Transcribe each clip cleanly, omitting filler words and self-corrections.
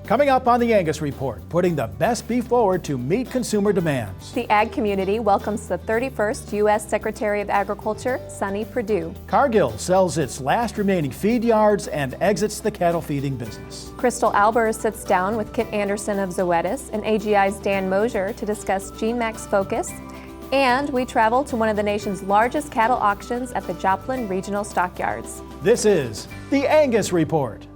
Coming up on the Angus Report, putting the best beef forward to meet consumer demands. The ag community welcomes the 31st U.S. Secretary of Agriculture, Sonny Perdue. Cargill sells its last remaining feed yards and exits the cattle feeding business. Crystal Albers sits down with Kit Anderson of Zoetis and AGI's Dan Mosier to discuss GeneMax Focus. And we travel to one of the nation's largest cattle auctions at the Joplin Regional Stockyards. This is the Angus Report.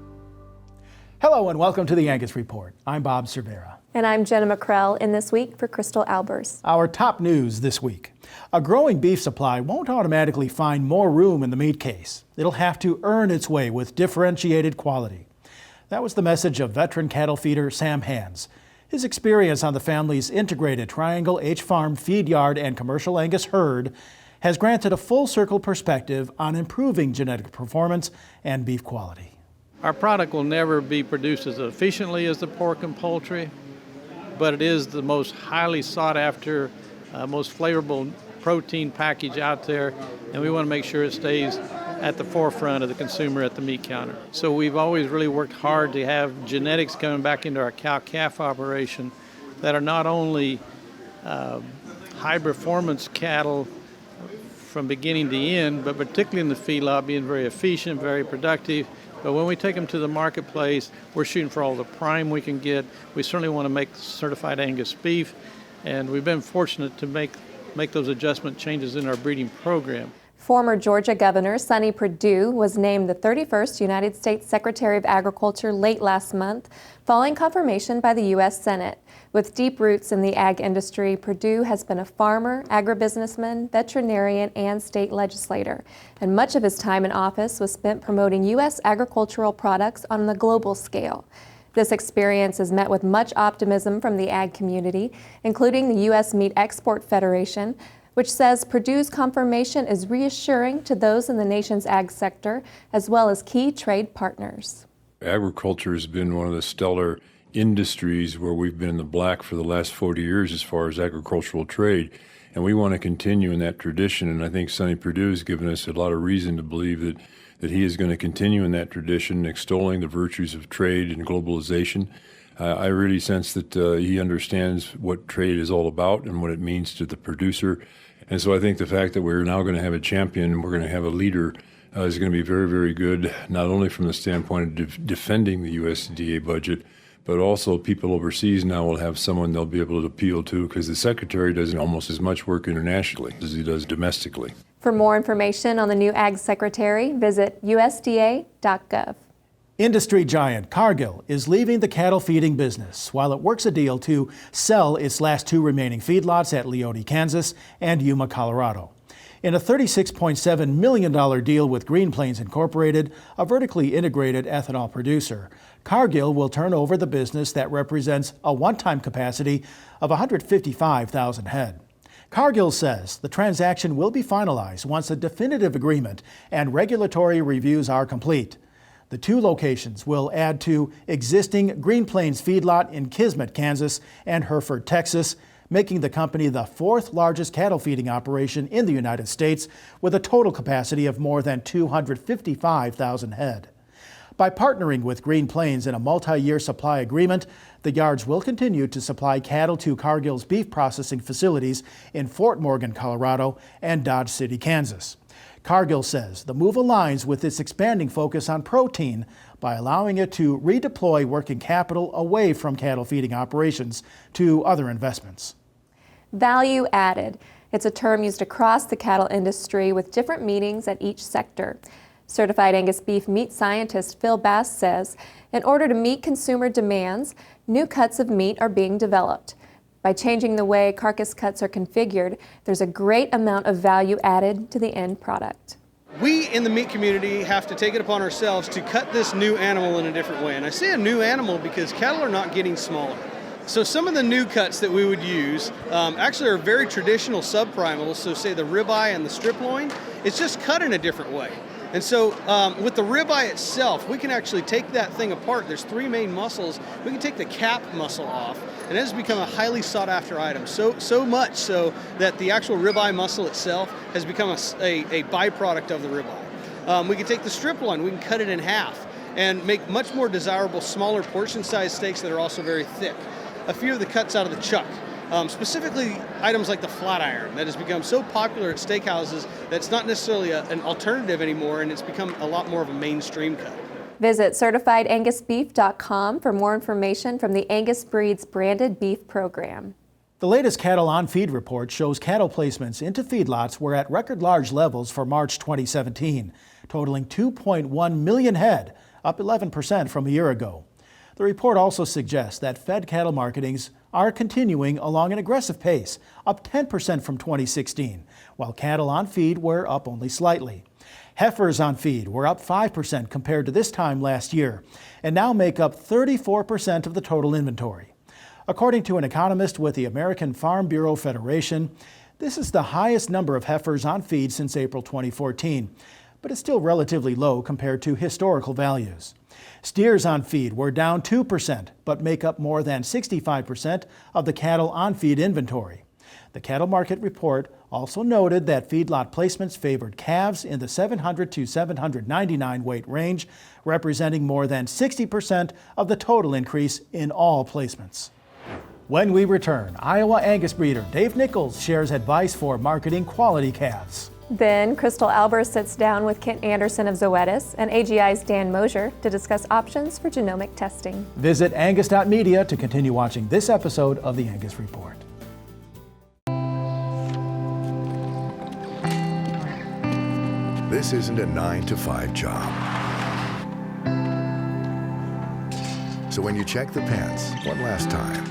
Hello and welcome to the Angus Report. I'm Bob Cervera. And I'm Jenna McCrell in This Week for Crystal Albers. Our top news this week. A growing beef supply won't automatically find more room in the meat case. It'll have to earn its way with differentiated quality. That was the message of veteran cattle feeder Sam Hands. His experience on the family's integrated Triangle H Farm feed yard and commercial Angus herd has granted a full circle perspective on improving genetic performance and beef quality. Our product will never be produced as efficiently as the pork and poultry, but it is the most highly sought after, most flavorful protein package out there, and we want to make sure it stays at the forefront of the consumer at the meat counter. So we've always really worked hard to have genetics coming back into our cow-calf operation that are not only high-performance cattle from beginning to end, but particularly in the feedlot being very efficient, very productive. But when we take them to the marketplace, we're shooting for all the prime we can get. We certainly want to make certified Angus beef, and we've been fortunate to make those adjustment changes in our breeding program. Former Georgia Governor Sonny Perdue was named the 31st United States Secretary of Agriculture late last month, following confirmation by the U.S. Senate. With deep roots in the ag industry, Perdue has been a farmer, agribusinessman, veterinarian, and state legislator, and much of his time in office was spent promoting U.S. agricultural products on the global scale. This experience is met with much optimism from the ag community, including the U.S. Meat Export Federation, which says Perdue's confirmation is reassuring to those in the nation's ag sector, as well as key trade partners. Agriculture has been one of the stellar industries where we've been in the black for the last 40 years as far as agricultural trade, and we want to continue in that tradition, and I think Sonny Perdue has given us a lot of reason to believe that he is going to continue in that tradition, extolling the virtues of trade and globalization. I really sense that he understands what trade is all about and what it means to the producer. And so I think the fact that we're now going to have a champion, we're going to have a leader, is going to be very, very good, not only from the standpoint of defending the USDA budget, but also people overseas now will have someone they'll be able to appeal to, because the Secretary does almost as much work internationally as he does domestically. For more information on the new Ag Secretary, visit usda.gov. Industry giant Cargill is leaving the cattle feeding business while it works a deal to sell its last two remaining feedlots at Leone, Kansas and Yuma, Colorado. In a $36.7 million deal with Green Plains Incorporated, a vertically integrated ethanol producer, Cargill will turn over the business that represents a one-time capacity of 155,000 head. Cargill says the transaction will be finalized once a definitive agreement and regulatory reviews are complete. The two locations will add to existing Green Plains feedlot in Kismet, Kansas and Hereford, Texas, making the company the fourth largest cattle feeding operation in the United States with a total capacity of more than 255,000 head. By partnering with Green Plains in a multi-year supply agreement, the yards will continue to supply cattle to Cargill's beef processing facilities in Fort Morgan, Colorado and Dodge City, Kansas. Cargill says the move aligns with its expanding focus on protein by allowing it to redeploy working capital away from cattle feeding operations to other investments. Value added. It's a term used across the cattle industry with different meanings at each sector. Certified Angus beef meat scientist Phil Bass says, in order to meet consumer demands, new cuts of meat are being developed. By changing the way carcass cuts are configured, there's a great amount of value added to the end product. We in the meat community have to take it upon ourselves to cut this new animal in a different way. And I say a new animal because cattle are not getting smaller. So some of the new cuts that we would use actually are very traditional subprimals, so say the ribeye and the strip loin, it's just cut in a different way. And so with the ribeye itself, we can actually take that thing apart. There's three main muscles. We can take the cap muscle off, and it has become a highly sought after item. So much so that the actual ribeye muscle itself has become a byproduct of the ribeye. We can take the strip loin, we can cut it in half. and make much more desirable, smaller portion-sized steaks that are also very thick. A few of the cuts out of the chuck, specifically items like the flat iron that has become so popular at steakhouses that it's not necessarily an alternative anymore, and it's become a lot more of a mainstream cut. Visit CertifiedAngusBeef.com for more information from the Angus Breed's branded beef program. The latest Cattle on Feed report shows cattle placements into feedlots were at record large levels for March 2017, totaling 2.1 million head, up 11% from a year ago. The report also suggests that fed cattle marketings are continuing along an aggressive pace, up 10% from 2016, while cattle on feed were up only slightly. Heifers on feed were up 5% compared to this time last year, and now make up 34% of the total inventory. According to an economist with the American Farm Bureau Federation, this is the highest number of heifers on feed since April 2014, but it's still relatively low compared to historical values. Steers on feed were down 2%, but make up more than 65% of the cattle on feed inventory. The cattle market report also noted that feedlot placements favored calves in the 700 to 799 weight range, representing more than 60% of the total increase in all placements. When we return, Iowa Angus breeder Dave Nichols shares advice for marketing quality calves. Then Crystal Albers sits down with Kent Anderson of Zoetis and AGI's Dan Mosier to discuss options for genomic testing. Visit angus.media to continue watching this episode of the Angus Report. This isn't a 9-to-5 job. So when you check the pens one last time,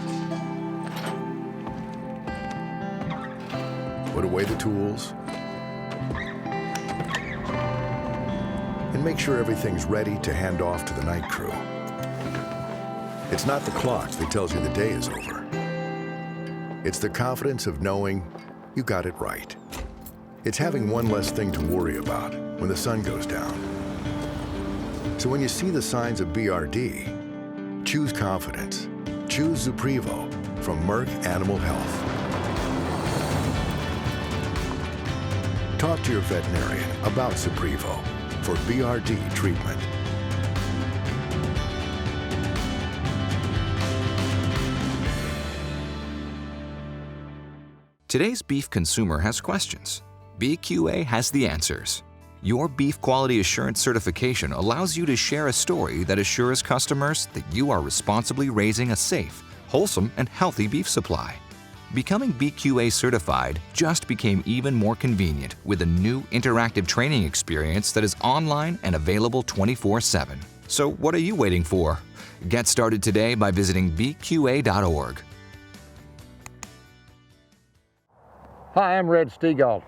put away the tools, and make sure everything's ready to hand off to the night crew. It's not the clock that tells you the day is over. It's the confidence of knowing you got it right. It's having one less thing to worry about when the sun goes down. So when you see the signs of BRD, choose confidence. Choose Zuprevo from Merck Animal Health. Talk to your veterinarian about Zuprevo for BRD treatment. Today's beef consumer has questions. BQA has the answers. Your beef quality assurance certification allows you to share a story that assures customers that you are responsibly raising a safe, wholesome, and healthy beef supply. Becoming BQA certified just became even more convenient with a new interactive training experience that is online and available 24/7. So what are you waiting for? Get started today by visiting bqa.org. Hi, I'm Red Stegall.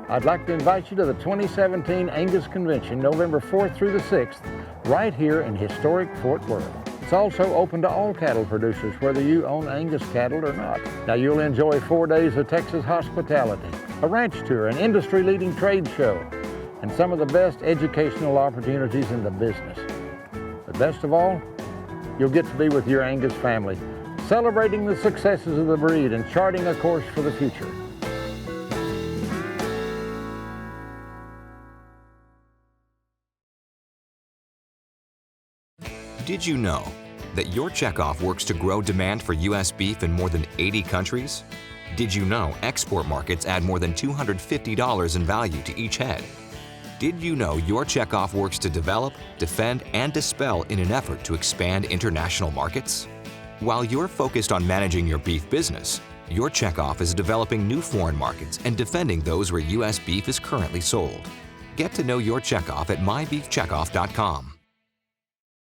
I'd like to invite you to the 2017 Angus Convention, November 4th through the 6th, right here in historic Fort Worth. It's also open to all cattle producers, whether you own Angus cattle or not. Now you'll enjoy 4 days of Texas hospitality, a ranch tour, an industry-leading trade show, and some of the best educational opportunities in the business. But best of all, you'll get to be with your Angus family, celebrating the successes of the breed and charting a course for the future. Did you know that your checkoff works to grow demand for U.S. beef in more than 80 countries? Did you know export markets add more than $250 in value to each head? Did you know your checkoff works to develop, defend, and dispel in an effort to expand international markets? While you're focused on managing your beef business, your checkoff is developing new foreign markets and defending those where U.S. beef is currently sold. Get to know your checkoff at mybeefcheckoff.com.